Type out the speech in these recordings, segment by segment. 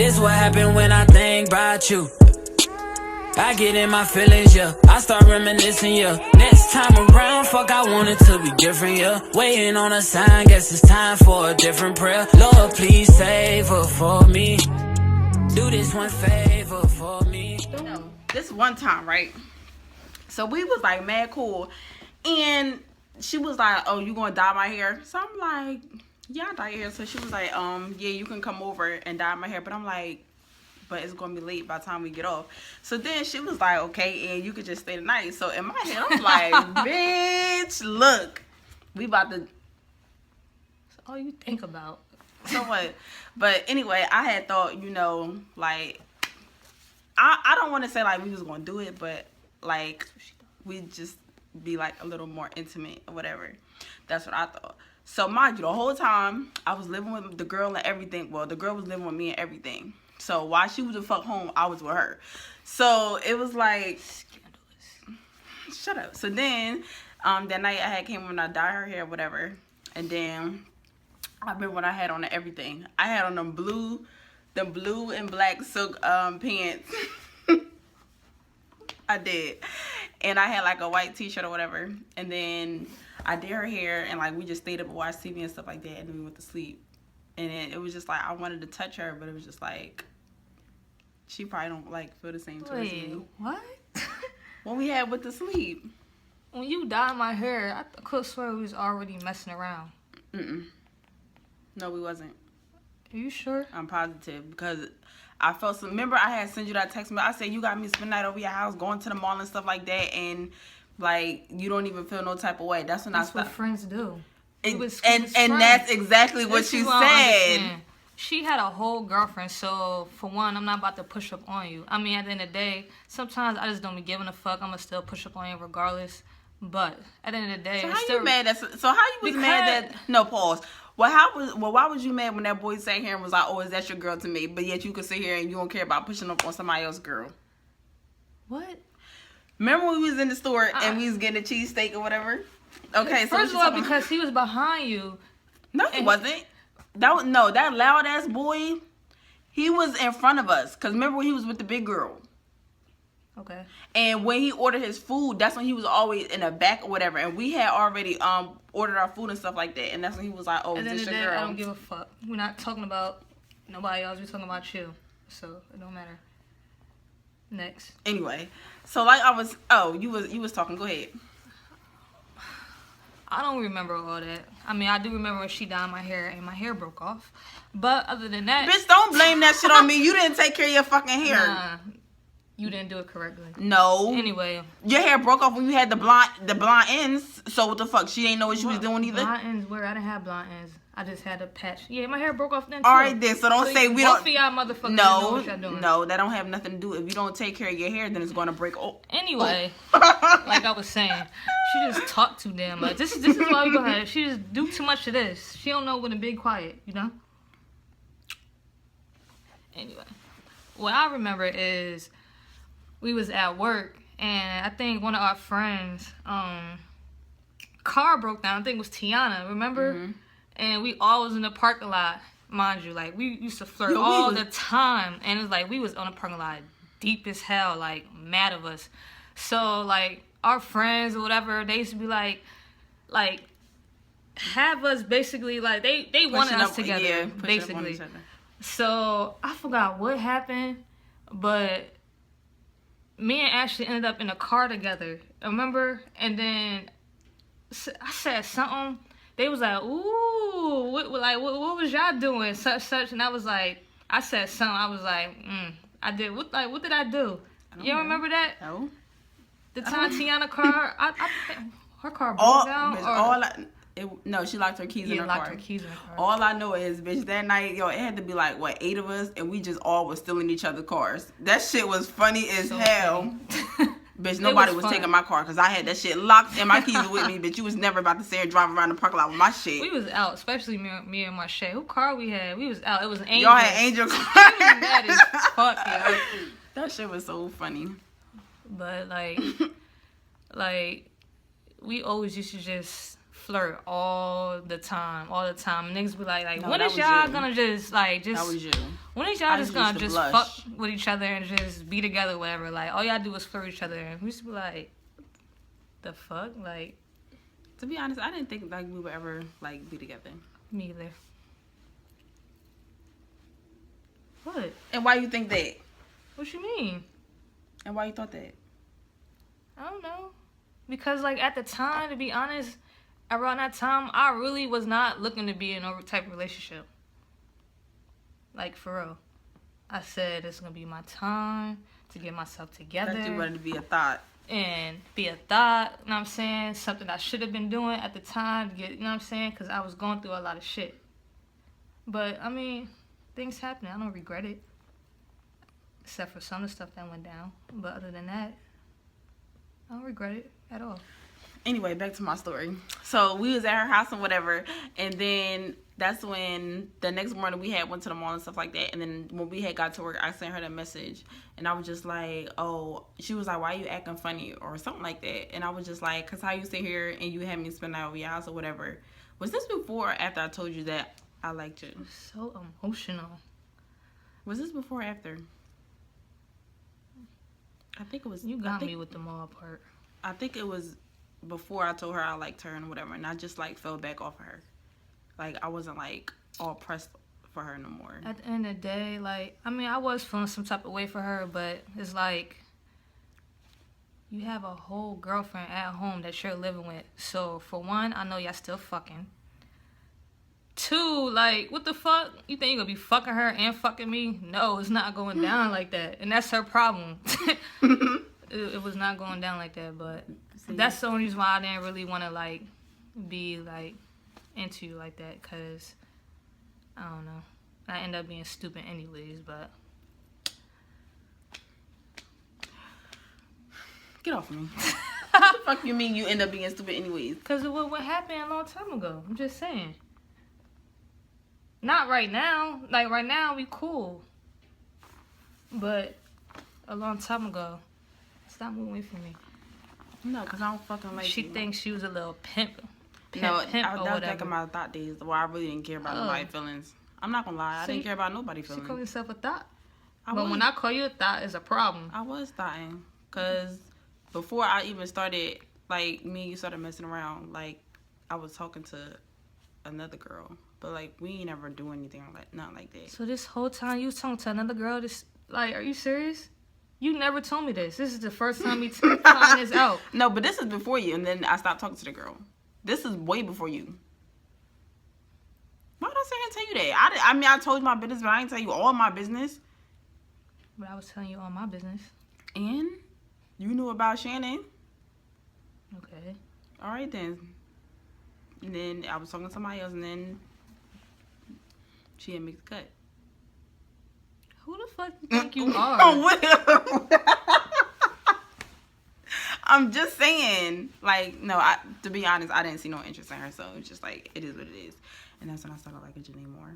This what happened when I think about you. I get in my feelings, yeah. I start reminiscing, yeah. Next time around, fuck, I want it to be different, yeah. Waiting on a sign, guess it's time for a different prayer. Lord, please save her for me. Do this one favor for me. This one time, right? So we was like mad cool. And she was like, oh, you gonna dye my hair? So I'm like, yeah, I dye hair. So she was like, yeah, you can come over and dye my hair. But I'm like, but it's gonna be late by the time we get off. So then she was like, okay, and you could just stay the night. So in my head, I'm like, bitch, look, we about to. That's all you think about. So what? But anyway, I had thought, you know, like, I don't want to say like we was gonna do it, but like we just be like a little more intimate or whatever. That's what I thought. So mind you, the whole time I was living with the girl and everything. Well, the girl was living with me and everything. So while she was the fuck home, I was with her. So it was like, scandalous. Shut up. So then, that night I had came when I dyed her hair, whatever. And then I remember when I had on everything. I had on them blue and black silk pants. I did. And I had like a white t-shirt or whatever. And then I did her hair and like we just stayed up and watched TV and stuff like that. And then we went to sleep. And then it was just like I wanted to touch her, but it was just like she probably don't like feel the same towards me. What? When we had with the sleep. When you dyed my hair, I could swear we was already messing around. No, we wasn't. Are you sure? I'm positive because I felt some. Remember, I had sent you that text. I said you got me spend the night over your house, going to the mall and stuff like that, and like you don't even feel no type of way. That's when That's what friends do. And that's exactly what she said. She had a whole girlfriend, so for one, I'm not about to push up on you. I mean, at the end of the day, sometimes I just don't be giving a fuck. I'm gonna still push up on you regardless. But at the end of the day, so how you mad? So how you was mad that? No, pause. Why was you mad when that boy sat here and was like, "Oh, is that your girl to me?" But yet you could sit here and you don't care about pushing up on somebody else's girl. What? Remember when we was in the store and we was getting a cheesesteak or whatever? Okay, so first of all, because he was behind you. No, he wasn't. That loud ass boy. He was in front of us. Cause remember when he was with the big girl. Okay. And when he ordered his food, that's when he was always in the back or whatever. And we had already ordered our food and stuff like that. And that's when he was like, "Oh, is this your girl?" I don't give a fuck. We're not talking about nobody else. We're talking about you. So it don't matter. Next. Anyway, so like I was. Oh, you was talking. Go ahead. I don't remember all that. I mean, I do remember when she dyed my hair and my hair broke off. But other than that... Bitch, don't blame that shit on me. You didn't take care of your fucking hair. Nah, you didn't do it correctly. No. Anyway. Your hair broke off when you had the blonde ends. So what the fuck? She didn't know what she was doing either? Blonde ends where? I didn't have blonde ends. I just had a patch. Yeah, my hair broke off then too. Alright then, so don't say we don't... Both of y'all motherfuckers know what y'all doing. No, that don't have nothing to do. If you don't take care of your hair, then it's going to break. Anyway, like I was saying, she just talked too damn much. This is why we go ahead. She just do too much of this. She don't know when to be quiet, you know? Anyway, what I remember is we was at work, and I think one of our friends, car broke down. I think it was Tiana, remember? Mm-hmm. And we all was in the parking lot, mind you. Like, we used to flirt all the time. And it was like, we was on the parking lot deep as hell, like, mad of us. So, like, our friends or whatever, they used to be like, have us basically, like, they wanted us together, basically. So, I forgot what happened, but me and Ashley ended up in a car together, remember? And then I said something. They was like, ooh, what was y'all doing? Such, and I was like, I said something. I was like, I did. What did I do? You don't remember that? No. The Tiana car, her car broke down? No, she locked her keys in her locked car. Her keys in her car. All I know is, bitch, that night, it had to be like, 8 of us, and we just all was still in each other's cars. That shit was funny as hell. Bitch, nobody was taking my car because I had that shit locked and my keys were with me. Bitch, you was never about to say and drive around the parking lot with my shit. We was out, especially me and Marche. Who car we had? We was out. It was an Angel. Y'all had Angel car. That is fuck, yo. That shit was so funny. But, like, we always used to just flirt all the time. Niggas be like, No, when that is was y'all you. gonna just, like, That was you. when is y'all just gonna just blush. fuck with each other and just be together, whatever? Like, all y'all do is flirt with each other. And we used to be like, the fuck? Like, To be honest, I didn't think like we would ever like be together. me either. What? And why you think that? What you mean? And why you thought that? I don't know. Because, like, at the time, to be honest, around that time, I really was not looking to be in no type of relationship. Like, for real. I said it's going to be my time to get myself together. That you wanted to be a thought. And be a thought, you know what I'm saying? Something I should have been doing at the time to get, you know what I'm saying? Because I was going through a lot of shit. But, I mean, things happen. I don't regret it. Except for some of the stuff that went down. But other than that, I don't regret it at all. Anyway, back to my story. So we was at her house and whatever, and then that's when the next morning we had went to the mall and stuff like that. And then when we had got to work, I sent her that message, and I was just like, oh, she was like, why you acting funny or something like that? And I was just like, cause how you sit here and you had me spend the night over your house or whatever. Was this before or after I told you that I liked you? So emotional. Was this before or after? I think it was. You got me with the mall part. I think it was before I told her I liked her and whatever, and I just like fell back off of her. Like I wasn't like all pressed for her no more. At the end of the day, like, I mean, I was feeling some type of way for her, but it's like you have a whole girlfriend at home that you're living with. So for one, I know y'all still fucking. Two, like, what the fuck? You think you're gonna be fucking her and fucking me? No, it's not going down like that. And that's her problem. It was not going down like that, but that's the only reason why I didn't really want to, like, be, like, into you like that, because, I don't know. I end up being stupid anyways, but. Get off of me. What the fuck you mean you end up being stupid anyways? Because of what happened a long time ago. I'm just saying. Not right now. Like, right now, we cool. But a long time ago. Stop moving away from me. No, because I don't fucking like She you. thinks she was a little pimp. No, Pimp that or was whatever. back in my thought days where I really didn't care about nobody's feelings. I'm not gonna lie, I didn't care about nobody's She feelings. called herself a thought. But But when I call you a thought, it's a problem. I was thoughting, because before I even started, like, me and you started messing around, like, I was talking to another girl. But, like, we ain't ever do anything like not like that. So this whole time you was talking to another girl, this, like, are you serious? You never told me this. This is the first time you find this out. No, but this is before you, and then I stopped talking to the girl. This is way before you. Why would I sit here and tell you that? I mean, I told you my business, but I didn't tell you all my business. But I was telling you all my business. And you knew about Shannon. Okay. All right, then. And then I was talking to somebody else, and then she didn't make the cut. Who the fuck you think you are? I'm just saying, like, no, to be honest, I didn't see no interest in her, so it's just like, it is what it is. And that's when I started liking Janae more.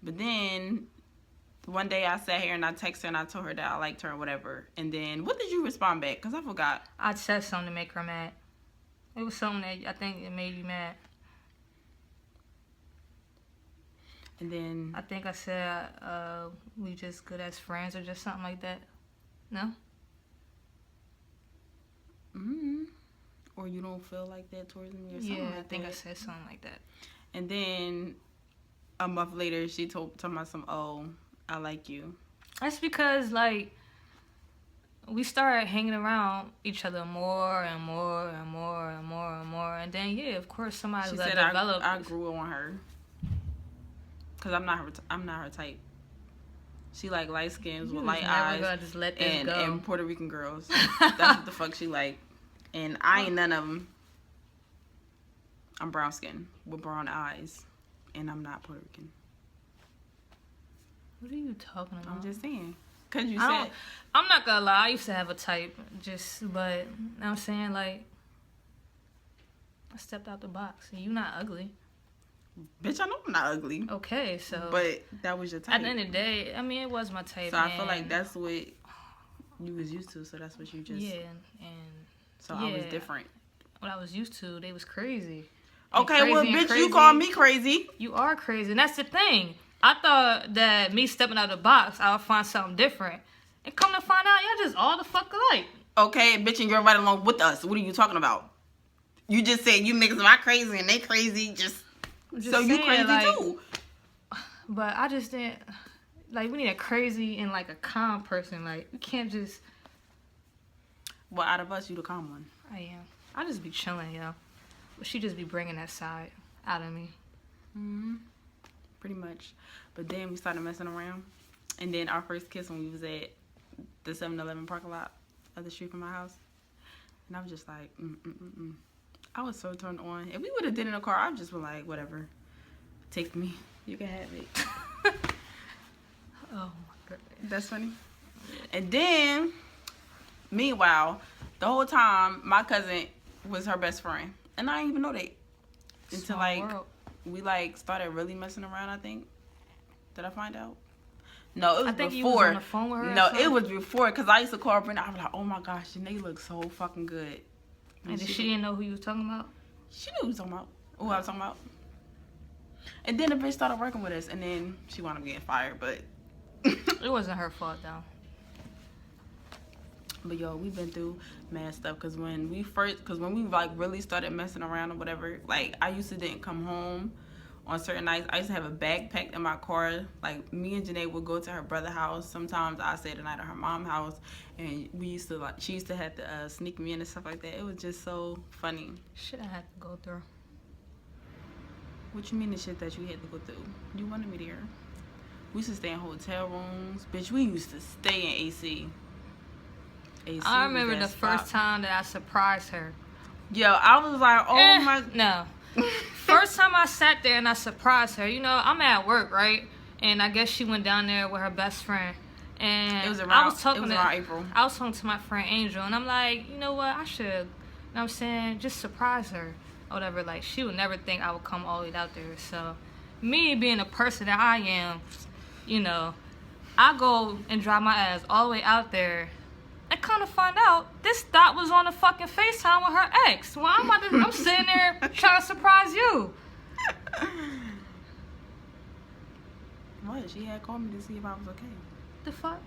But then, one day I sat here and I texted her and I told her that I liked her or whatever. And then, what did you respond back? Because I forgot. I said something to make her mad. It was something that I think it made you mad. And then I think I said we just good as friends or just something like that. No? or you don't feel like that towards me or something like that. Yeah, I think I said something like that. And then a month later, she told me some, oh, I like you. That's because, like, we started hanging around each other more and more and more and more and more. And then, yeah, of course, somebody's She gonna said develop. I grew on her. Because I'm not her type. She like light skins with light eyes gonna just let this go. and Puerto Rican girls. That's what the fuck she like. And I ain't none of them. I'm brown skin with brown eyes. And I'm not Puerto Rican. What are you talking about? I'm just saying. Because you said... I'm not gonna lie. I used to have a type. But I'm saying, like, I stepped out the box. And you not ugly. Bitch, I know I'm not ugly. Okay, so... But that was your type. At the end of the day, I mean, it was my type. So I feel like that's what you was used to. So that's what you just... Yeah, and... So I was different. What I was used to, they was crazy. Okay, well, bitch, you call me crazy. You are crazy. And that's the thing. I thought that me stepping out of the box, I would find something different. And come to find out, y'all just all the fuck alike. Okay, bitch, and you're right along with us. What are you talking about? You just said you niggas are crazy and they crazy. Just so saying, you crazy like, too. But I just didn't... Like, we need a crazy and, like, a calm person. Like, you can't just... Well, out of us, you the calm one. I am. I just be chilling, yo. But she just be bringing that side out of me. Mm-hmm. Pretty much. But then we started messing around. And then our first kiss when we was at the 7-Eleven parking lot of the street from my house. And I was just like, I was so turned on. If we would have did it in a car, I'd just been like, whatever. Take me. You can have it. Oh my goodness. That's funny. And then, meanwhile, the whole time, my cousin was her best friend. And I didn't even know that. Until, like, we, like, started really messing around, I think. Did I find out? No, it was before. You was on the phone with her. No, it was before. Because I used to call Brenda. I was like, oh my gosh, Janae looks so fucking good. And she didn't know who you was talking about? She knew who I was talking about. Who I was talking about. And then the bitch started working with us. And then she wound up getting fired, but... It wasn't her fault, though. But, yo, we've been through mad stuff. Because when we like, really started messing around or whatever, like, I used to didn't come home on certain nights. I used to have a backpack in my car. Like, me and Janae would go to her brother's house. Sometimes I stayed the night at her mom's house. And we used to, like, she used to have to sneak me in and stuff like that. It was just so funny. Shit I had to go through. What you mean the shit that you had to go through? You wanted me there. We used to stay in hotel rooms. Bitch, we used to stay in AC. I remember the first time that I surprised her. Yo, I was like, oh my... No. First time I sat there and I surprised her. You know, I'm at work, right? And I guess she went down there with her best friend. And it was around April. I was talking to my friend Angel. And I'm like, you know what? I should, you know what I'm saying? Just surprise her. Or whatever. Like, she would never think I would come all the way out there. So, me being a person that I am... You know, I go and drive my ass all the way out there and kind of find out this thought was on a fucking FaceTime with her ex. Well, I'm sitting there trying to surprise you. What? She had called me to see if I was okay. The fuck?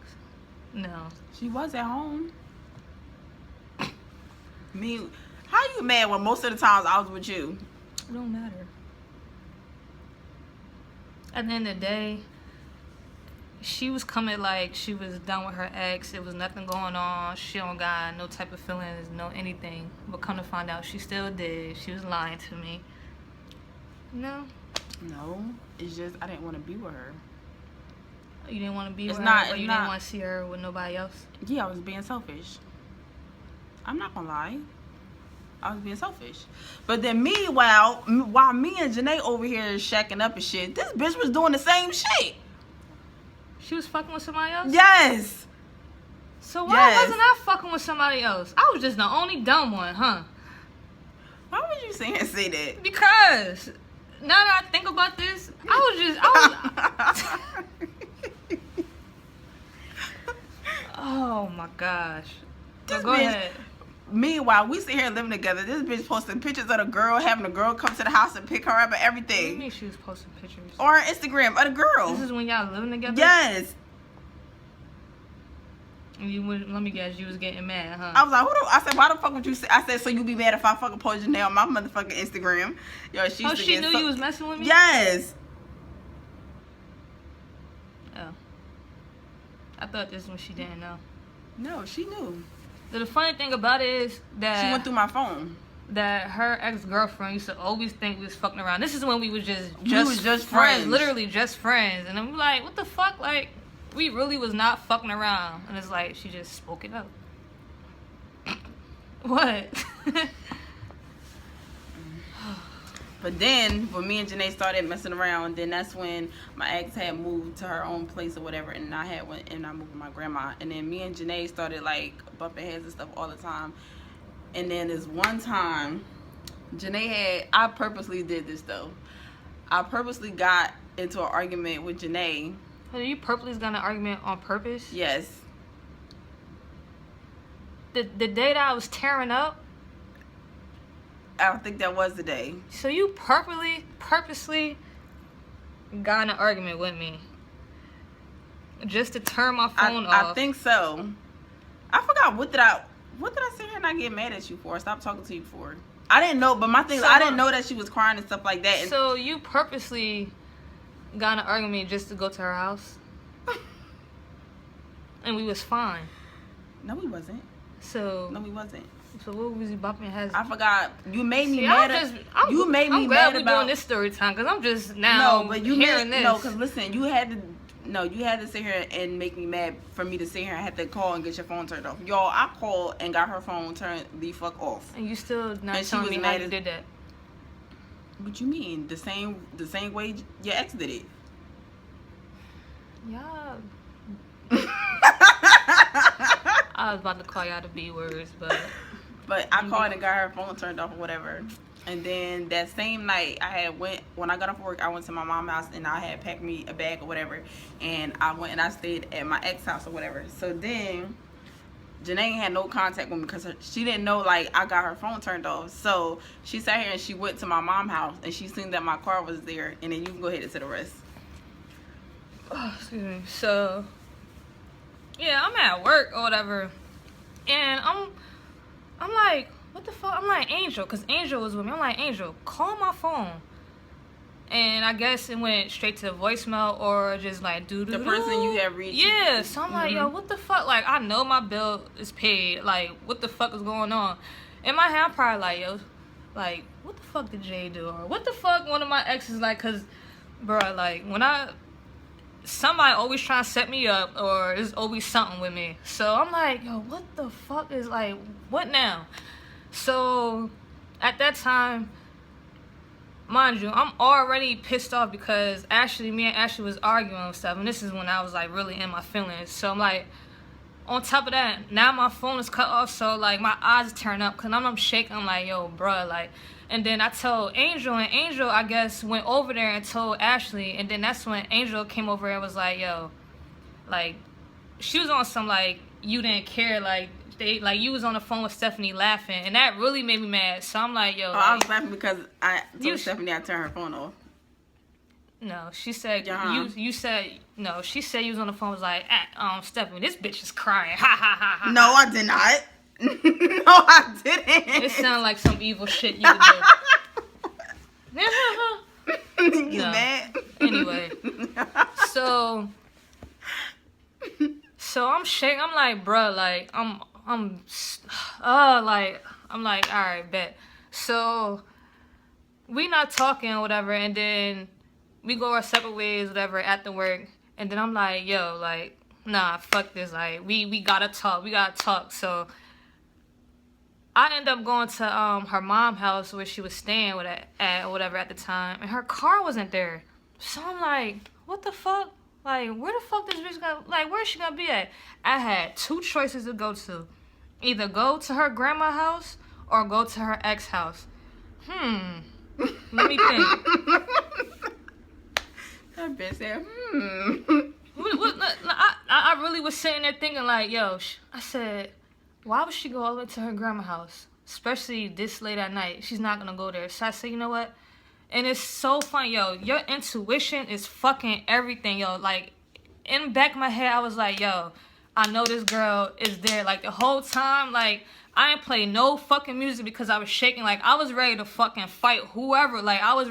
No. She was at home. Me, how you mad when most of the times I was with you? It don't matter. At the end of the day, she was coming like she was done with her ex. It was nothing going on. She don't got no type of feelings, no anything. But come to find out, she still did. She was lying to me. No. No. It's just I didn't want to be with her. You didn't want to be with her? Or you didn't want to see her with nobody else? Yeah, I was being selfish. I'm not gonna lie. I was being selfish. But then meanwhile, while me and Janae over here shacking up and shit, this bitch was doing the same shit. She was fucking with somebody else? Yes. So why wasn't I fucking with somebody else? I was just the only dumb one, huh? Why would you say that? Because now that I think about this, I was oh my gosh. So go ahead. Meanwhile, we sit here living together. This bitch posting pictures of the girl, having the girl come to the house and pick her up and everything. What do you mean she was posting pictures? Or on Instagram of the girl. This is when y'all living together? Yes. And let me guess, you was getting mad, huh? I was like, I said, why the fuck would you say? I said, so you be mad if I fucking post Janae on my motherfucking Instagram? Yo, she knew you was messing with me? Yes. Oh. I thought this one she didn't know. No, she knew. The funny thing about it is that... She went through my phone. That her ex-girlfriend used to always think we was fucking around. This is when we was just friends. Literally just friends. And I'm like, what the fuck? Like, we really was not fucking around. And it's like, she just spoke it up. What? But then, when me and Janae started messing around, then that's when my ex had moved to her own place or whatever, and I moved with my grandma. And then me and Janae started, like, bumping heads and stuff all the time. And then this one time, I purposely did this, though. I purposely got into an argument with Janae. So you purposely got an argument on purpose? Yes. The day that I was tearing up? I think that was the day. So you purposely got in an argument with me just to turn my phone off. I think so. I forgot what did I sit here and I get mad at you for? Stop talking to you for? I didn't know, but my thing is I didn't know that she was crying and stuff like that. And so you purposely got in an argument just to go to her house, and we was fine. No, we wasn't. No, we wasn't. So what was you bumping heads? I forgot. You made me mad. I'm glad we're doing this story time because I'm just now hearing this. No, because listen, you had to sit here and make me mad for me to sit here and have to call and get your phone turned off. Y'all, I called and got her phone turned the fuck off. And you still not telling me how you did that. What you mean? The same way your ex did it. Yeah. I was about to call y'all the B words, but I called and got her phone turned off or whatever. And then that same night, when I got off work, I went to my mom's house and I had packed me a bag or whatever. And I went and I stayed at my ex house or whatever. So then Janae had no contact with me because she didn't know like I got her phone turned off. So she sat here and she went to my mom's house and she seen that my car was there. And then you can go ahead and to the rest. Oh, excuse me. So yeah, I'm at work or whatever, and I'm like, what the fuck? I'm like, Angel, because Angel was with me. I'm like, Angel, call my phone. And I guess it went straight to voicemail or just like the person you have reached. Yeah, so I'm like, yo, what the fuck? Like, I know my bill is paid. Like, what the fuck is going on? In my head, I'm probably like, yo, like, what the fuck did Jay do? Or what the fuck one of my exes like? Because, bro, like, somebody always trying to set me up or there's always something with me. So I'm like, yo, what the fuck is like, what now? So at that time, mind you, I'm already pissed off because me and Ashley was arguing and stuff. And this is when I was like really in my feelings. So I'm like, on top of that, now my phone is cut off. So like my eyes turn up because I'm shaking. I'm like, yo, bruh, like. And then I told Angel, and Angel, I guess, went over there and told Ashley. And then that's when Angel came over and was like, yo, like, she was on some, like, you didn't care, like, you was on the phone with Stephanie laughing. And that really made me mad. So I'm like, yo. I was laughing because I told Stephanie I turned her phone off. No, she said, you said, no, she said you was on the phone, was like, Stephanie, this bitch is crying. Ha, ha, ha, ha. No, I did not. No, I didn't. It sounded like some evil shit you would do. You mad? Anyway, so I'm shaking. I'm like, bruh, like I'm like, all right, bet. So we not talking or whatever, and then we go our separate ways, whatever, at the work, and then I'm like, yo, like, nah, fuck this, like, we gotta talk, so I ended up going to her mom's house where she was staying with at or whatever at the time, and her car wasn't there. So I'm like, what the fuck? Like, where the fuck this bitch gonna, like, where's she gonna be at? I had two choices to go to. Either go to her grandma's house or go to her ex house. Let me think. That bitch said, I really was sitting there thinking like, yo, I said, why would she go all the way to her grandma's house? Especially this late at night. She's not gonna go there. So I said, you know what? And it's so funny, yo. Your intuition is fucking everything, yo. Like, in the back of my head, I was like, yo, I know this girl is there. Like, the whole time, like, I ain't play no fucking music because I was shaking. Like, I was ready to fucking fight whoever. Like, I was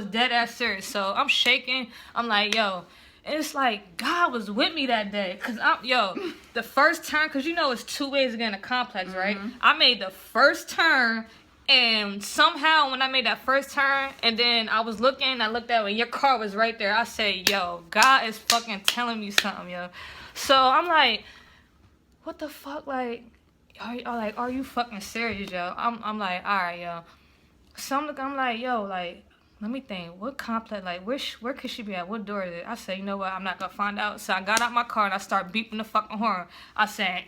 dead ass serious. So I'm shaking. I'm like, yo. And it's like, God was with me that day. Because, the first turn, because you know it's two ways to get in a complex, right? I made the first turn, and somehow when I made that first turn, and then I was looking, I looked at when your car was right there, I said, yo, God is fucking telling me something, yo. So I'm like, what the fuck, like, are you fucking serious, yo? I'm like, all right, yo. So I'm like, yo, like, let me think. What complex? Like, where could she be at? What door is it? I said, you know what? I'm not gonna find out. So I got out my car and I started beeping the fucking horn. I said,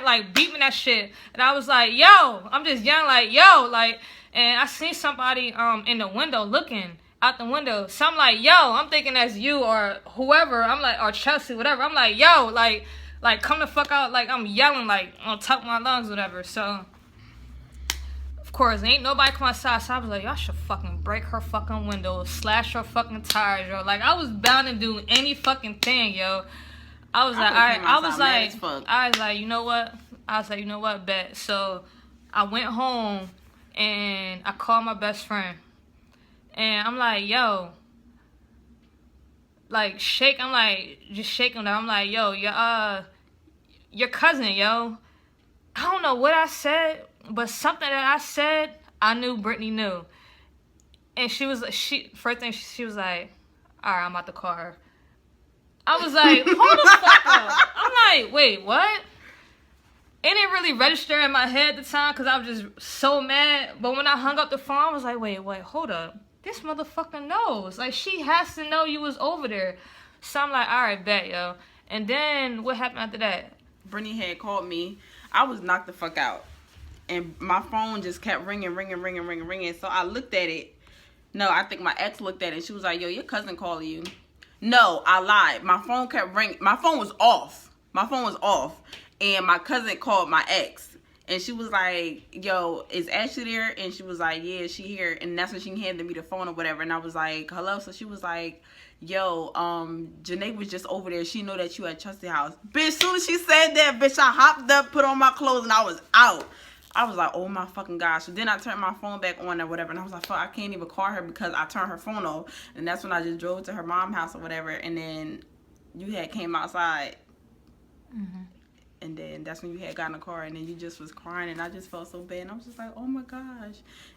like beeping that shit. And I was like, yo, I'm just yelling like, yo, like. And I seen somebody in the window looking out the window. So I'm like, yo, I'm thinking that's you or whoever. I'm like, or Chelsea, whatever. I'm like, yo, like come the fuck out. Like I'm yelling like on top of my lungs, whatever. So Of course, ain't nobody come outside, so I was like, y'all should fucking break her fucking window, slash her fucking tires, yo. Like, I was bound to do any fucking thing, yo. I was like, you know what? Bet. So, I went home, and I called my best friend. And I'm like, yo. Like, just shaking her. I'm like, yo, your cousin, yo. I don't know what I said, but something that I said, I knew Brittany knew. And first thing she was like, all right, I'm about to call her. I was like, hold the fuck up. I'm like, wait, what? It didn't really register in my head at the time because I was just so mad. But when I hung up the phone, I was like, wait, hold up. This motherfucker knows. Like, she has to know you was over there. So I'm like, all right, bet, yo. And then what happened after that? Brittany had called me. I was knocked the fuck out. And my phone just kept ringing. So I looked at it. No, I think my ex looked at it. She was like, yo, your cousin calling you. No, I lied. My phone kept ringing. My phone was off. And my cousin called my ex. And she was like, yo, is Ashley there? And she was like, yeah, she here. And that's when she handed me the phone or whatever. And I was like, hello? So she was like, yo, Janae was just over there. She know that you at Trusty house. Bitch, as soon as she said that, bitch, I hopped up, put on my clothes, and I was out. I was like, oh my fucking gosh. So then I turned my phone back on or whatever. And I was like, fuck, I can't even call her because I turned her phone off. And that's when I just drove to her mom's house or whatever. And then you had came outside. Mm-hmm. And then that's when you had got in the car. And then you just was crying. And I just felt so bad. And I was just like, oh my gosh.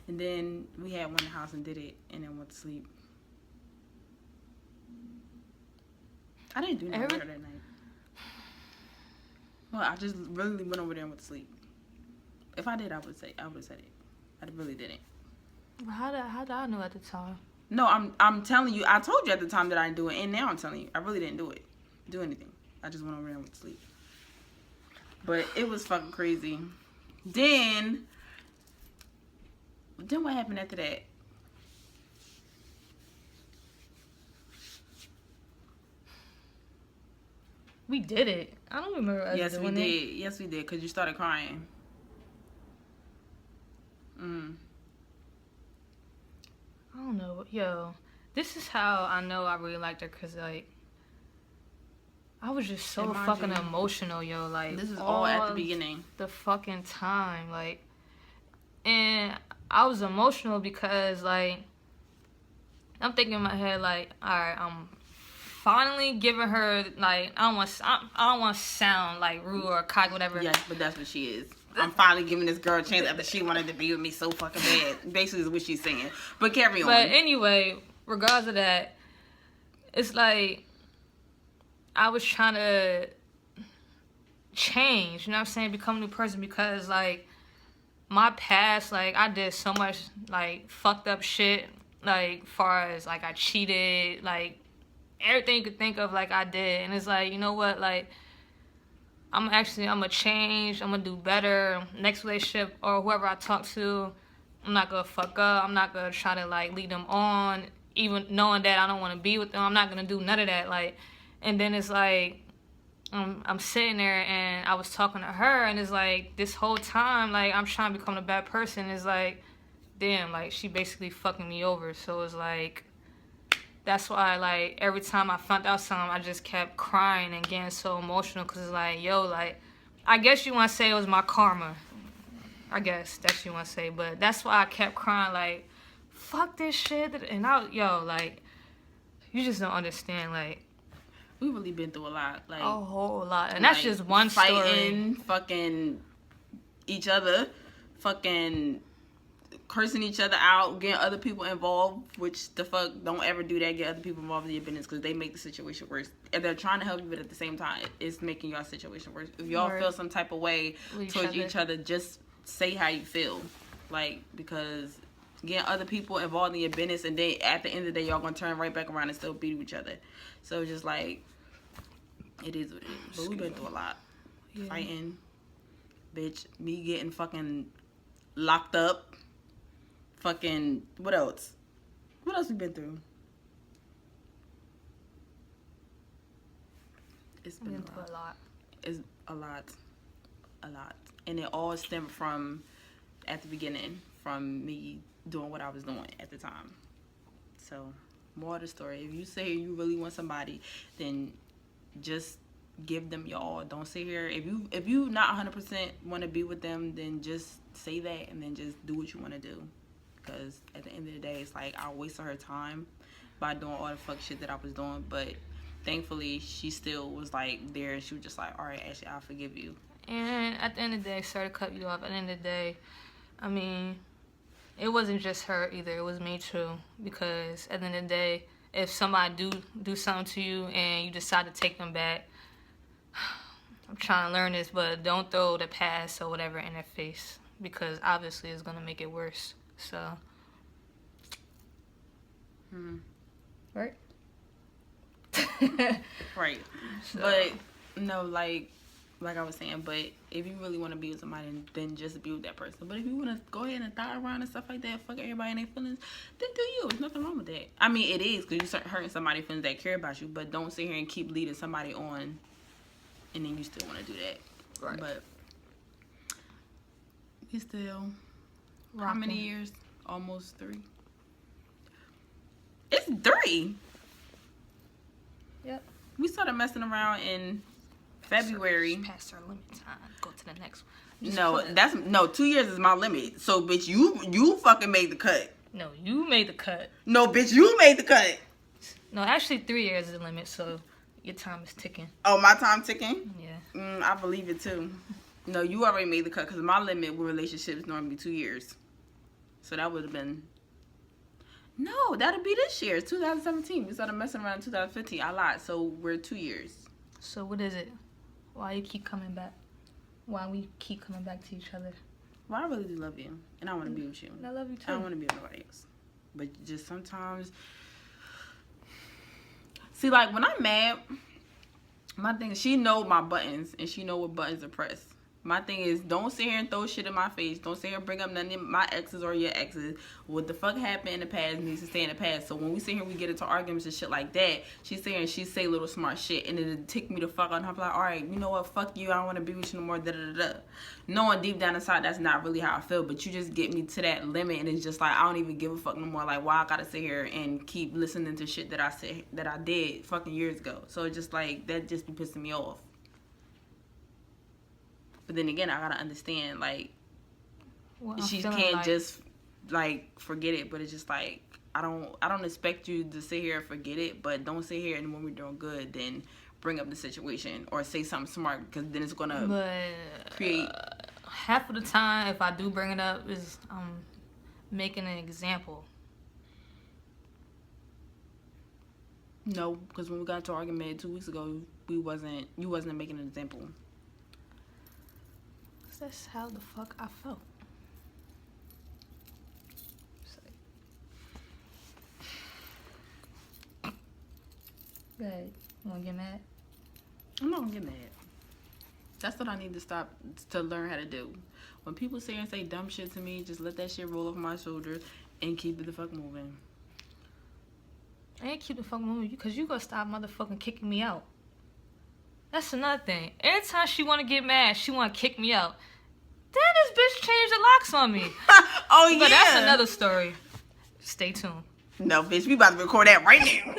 And then we had one in the house and did it. And then went to sleep. I didn't do nothing that night. Well, I just really went over there and went to sleep. If I did, I would have said it. I really didn't. How did I know at the time? No, I'm telling you. I told you at the time that I didn't do it, and now I'm telling you, I really didn't do anything. I just went over there and went to sleep. But it was fucking crazy. Then what happened after that? We did it. I don't remember us doing it. Yes, we did. Because you started crying. I don't know. Yo, this is how I know I really liked her. Because, like, I was just so fucking emotional, yo. Like, this is all at the beginning. The fucking time. Like, and I was emotional because, like, I'm thinking in my head, like, all right, I'm finally giving her, like, I don't want to sound like rude or cocky, whatever. Yes, but that's what she is. I'm finally giving this girl a chance after she wanted to be with me so fucking bad. Basically is what she's saying. But carry on. But anyway, regardless of that, it's like I was trying to change, you know what I'm saying? Become a new person because, like, my past, like, I did so much, like, fucked up shit, like, far as, like, I cheated, like, everything you could think of, like, I did. And it's like, you know what, like, I'm gonna change, I'm gonna do better. Next relationship or whoever I talk to, I'm not gonna fuck up, I'm not gonna try to, like, lead them on, even knowing that I don't want to be with them. I'm not gonna do none of that, like. And then it's like, I'm sitting there and I was talking to her, and it's like, this whole time, like, I'm trying to become a bad person. It's like, damn, like, she basically fucking me over. So it's like, that's why, like, every time I found out something, I just kept crying and getting so emotional, because it's like, yo, like, I guess you want to say it was my karma. I guess that's what you want to say. But that's why I kept crying, like, fuck this shit. And like, you just don't understand, like, we really been through a lot. Like, a whole lot. And that's just one fighting, story. Fucking each other, fucking cursing each other out, getting other people involved, which the fuck, don't ever do that. Get other people involved in your business because they make the situation worse. And they're trying to help you, but at the same time, it's making your situation worse. If y'all feel some type of way towards each other, just say how you feel. Like, because getting other people involved in your business, and then at the end of the day, y'all gonna turn right back around and still beat each other. So just like, it is what it is. But we've been through a lot. Yeah. Fighting, bitch, me getting fucking locked up. Fucking, what else? What else we been through? It's been a lot. It's a lot. And it all stemmed from, at the beginning, from me doing what I was doing at the time. So, more of the story. If you say you really want somebody, then just give them your all. Don't sit here. If you not 100% want to be with them, then just say that and then just do what you want to do. Because at the end of the day, it's like I wasted her time by doing all the fuck shit that I was doing. But thankfully, she still was like there, and she was just like, all right, Ashley, I'll forgive you. And at the end of the day, sorry to cut you off. At the end of the day, I mean, it wasn't just her either. It was me too. Because at the end of the day, if somebody do something to you and you decide to take them back, I'm trying to learn this, but don't throw the past or whatever in their face, because obviously it's gonna make it worse. So, right? Right. So. But no, like I was saying, but if you really want to be with somebody, then just be with that person. But if you want to go ahead and thigh around and stuff like that, fuck everybody and their feelings, then do you. There's nothing wrong with that. I mean, it is, because you're hurting somebody's feelings that care about you, but don't sit here and keep leading somebody on and then you still want to do that. Right. But we still, Rocking. How many years? Almost 3. It's 3. Yep. We started messing around in February. Past our limit time. Go to the next one. No, 2 years is my limit. So, bitch, you fucking made the cut. No, you made the cut. No, bitch, you made the cut. No, actually 3 years is the limit, so your time is ticking. Oh, my time ticking? Yeah. I believe it too. No, you already made the cut, because my limit with relationships is normally 2 years. So that would have been... No, that'll be this year. It's 2017. We started messing around in 2015. I lied. So we're 2 years. So what is it? Why you keep coming back? Why we keep coming back to each other? Well, I really do love you. And I want to be with you. I love you too. I don't want to be with nobody else. But just sometimes... See, like, when I'm mad, my thing is, she know my buttons, and she know what buttons to press. My thing is, don't sit here and throw shit in my face. Don't sit here and bring up none of my exes or your exes. What the fuck happened in the past needs to stay in the past. So when we sit here, we get into arguments and shit like that, she sit here and she say little smart shit, and it'll tick me the fuck out. And I'm like, all right, you know what? Fuck you. I don't want to be with you no more. Da da da da. Knowing deep down inside, that's not really how I feel. But you just get me to that limit, and it's just like, I don't even give a fuck no more. Like, why I gotta sit here and keep listening to shit that I did fucking years ago. So it's just like, that just be pissing me off. But then again, I gotta understand, like, she can't just, like, forget it. But it's just like, I don't expect you to sit here and forget it. But don't sit here and when we're doing good, then bring up the situation or say something smart, because then it's gonna create. Half of the time, if I do bring it up, is making an example. No, because when we got into an argument 2 weeks ago, you wasn't making an example. That's how the fuck I felt. Go ahead. You wanna get mad? I'm not gonna get mad. That's what I need to learn how to do. When people say and say dumb shit to me, just let that shit roll off my shoulders and keep it the fuck moving. I ain't keep the fuck moving because you gonna stop motherfucking kicking me out. That's another thing. Every time she want to get mad, she want to kick me out. Then this bitch changed the locks on me. Oh, yeah. But that's another story. Stay tuned. No, bitch, we about to record that right now.